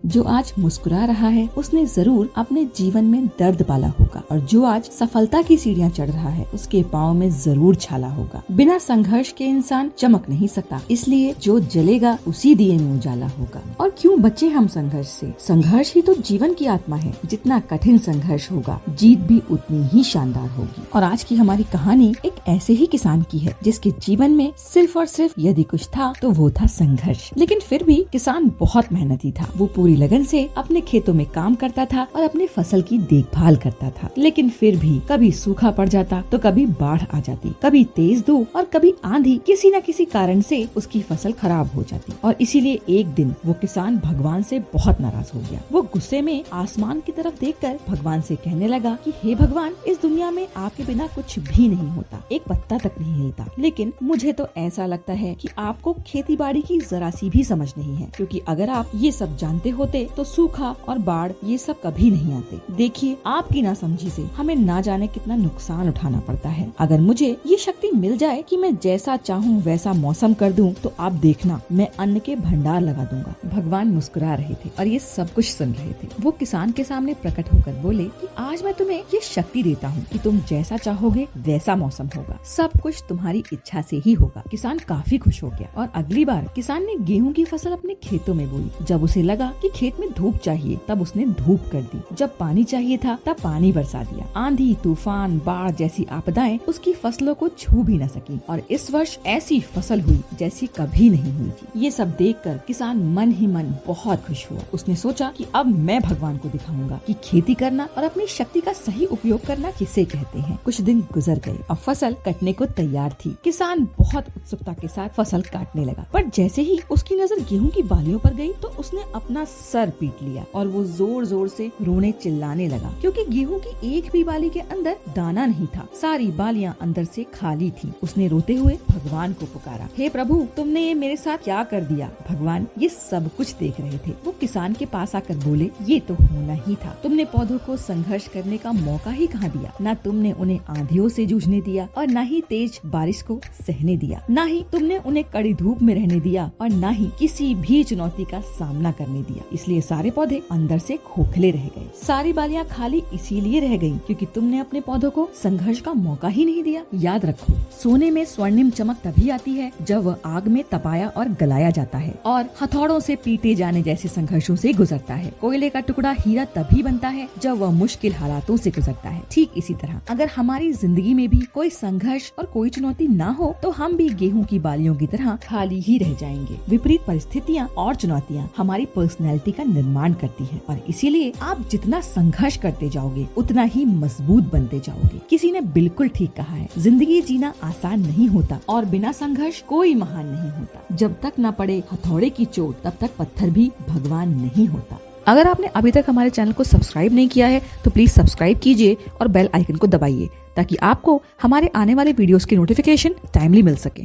जो आज मुस्कुरा रहा है उसने जरूर अपने जीवन में दर्द पाला होगा, और जो आज सफलता की सीढ़ियाँ चढ़ रहा है उसके पाँव में जरूर छाला होगा। बिना संघर्ष के इंसान चमक नहीं सकता, इसलिए जो जलेगा उसी दिए में उजाला होगा। और क्यों बचे हम संघर्ष से? संघर्ष ही तो जीवन की आत्मा है। जितना कठिन संघर्ष होगा जीत भी उतनी ही शानदार होगी। और आज की हमारी कहानी एक ऐसे ही किसान की है जिसके जीवन में सिर्फ और सिर्फ यदि कुछ था तो वो था संघर्ष। लेकिन फिर भी किसान बहुत मेहनती था। वो पूरी लगन से अपने खेतों में काम करता था और अपने फसल की देखभाल करता था। लेकिन फिर भी कभी सूखा पड़ जाता तो कभी बाढ़ आ जाती, कभी तेज धूप और कभी आंधी, किसी न किसी कारण से उसकी फसल खराब हो जाती। और इसीलिए एक दिन वो किसान भगवान से बहुत नाराज हो गया। वो गुस्से में आसमान की तरफ देखकर भगवान से कहने लगा कि हे भगवान, इस दुनिया में आपके बिना कुछ भी नहीं होता, एक पत्ता तक नहीं हिलता। लेकिन मुझे तो ऐसा लगता है कि आपको खेती बाड़ी की जरा सी भी समझ नहीं है, क्योंकि अगर आप ये सब जानते होते तो सूखा और बाढ़ ये सब कभी नहीं आते। देखिए, आपकी नासमझी से हमें ना जाने कितना नुकसान उठाना पड़ता है। अगर मुझे ये शक्ति मिल जाए कि मैं जैसा चाहूँ वैसा मौसम कर दूं, तो आप देखना मैं अन्न के भंडार लगा दूंगा। भगवान मुस्कुरा रहे थे और ये सब कुछ सुन रहे थे। वो किसान के सामने प्रकट होकर बोले कि आज मैं तुम्हें ये शक्ति देता हूँ कि तुम जैसा चाहोगे वैसा मौसम होगा, सब कुछ तुम्हारी इच्छा से ही होगा। किसान काफी खुश हो गया और अगली बार किसान ने गेहूं की फसल अपने खेतों में बोई। जब उसे लगा कि खेत में धूप चाहिए तब उसने धूप कर दी, जब पानी चाहिए था तब पानी बरसा दिया। आंधी, तूफान, बाढ़ जैसी आपदाएं उसकी फसलों को छू भी न सकी, और इस वर्ष ऐसी फसल हुई जैसी कभी नहीं हुई थी। ये सब देखकर किसान मन ही मन बहुत खुश हुआ। उसने सोचा कि अब मैं भगवान को दिखाऊंगा कि खेती करना और अपनी शक्ति का सही उपयोग करना किसे कहते हैं। कुछ दिन गुजर गए और फसल कटने को तैयार थी। किसान बहुत उत्सुकता के साथ फसल काटने लगा, पर जैसे ही उसकी नजर गेहूं की बालियों पर गई तो उसने अपना सर पीट लिया और वो जोर जोर से रोने चिल्लाने लगा, क्योंकि गेहूं की एक भी बाली के अंदर दाना नहीं था। सारी बालियां अंदर से खाली थी। उसने रोते हुए भगवान को पुकारा, हे प्रभु, तुमने ये मेरे साथ क्या कर दिया? भगवान ये सब कुछ देख रहे थे। वो किसान के पास आकर बोले, ये तो होना ही था। तुमने पौधों को संघर्ष करने का मौका ही कहाँ दिया? न तुमने उन्हें आंधियों से जूझने दिया और न ही तेज बारिश को सहने दिया, न ही तुमने उन्हें कड़ी धूप में रहने दिया और न ही किसी भी चुनौती का सामना करने दिया। इसलिए सारे पौधे अंदर से खोखले रह गए। सारी बालियां खाली इसीलिए रह गईं क्योंकि तुमने अपने पौधों को संघर्ष का मौका ही नहीं दिया। याद रखो, सोने में स्वर्णिम चमक तभी आती है जब वह आग में तपाया और गलाया जाता है और हथौड़ों से पीटे जाने जैसे संघर्षों से गुजरता है। कोयले का टुकड़ा हीरा तभी बनता है जब वह मुश्किल हालातों से गुजरता है। ठीक इसी तरह अगर हमारी जिंदगी में भी कोई संघर्ष और कोई चुनौती ना हो तो हम भी गेहूं की बालियों की तरह खाली ही रह जाएंगे। विपरीत परिस्थितियाँ और चुनौतियाँ हमारी पर्सनैलिटी का निर्माण करती है, और इसीलिए आप जितना संघर्ष करते जाओगे उतना ही मजबूत बनते जाओगे। किसी ने बिल्कुल ठीक कहा है, जिंदगी जीना आसान नहीं होता और बिना संघर्ष कोई महान नहीं होता। जब तक न पड़े हथौड़े की चोट तब तक पत्थर भी भगवान नहीं होता। अगर आपने अभी तक हमारे चैनल को सब्सक्राइब नहीं किया है तो प्लीज सब्सक्राइब कीजिए और बेल आइकन को दबाइए ताकि आपको हमारे आने वाले वीडियोस की नोटिफिकेशन टाइमली मिल सके।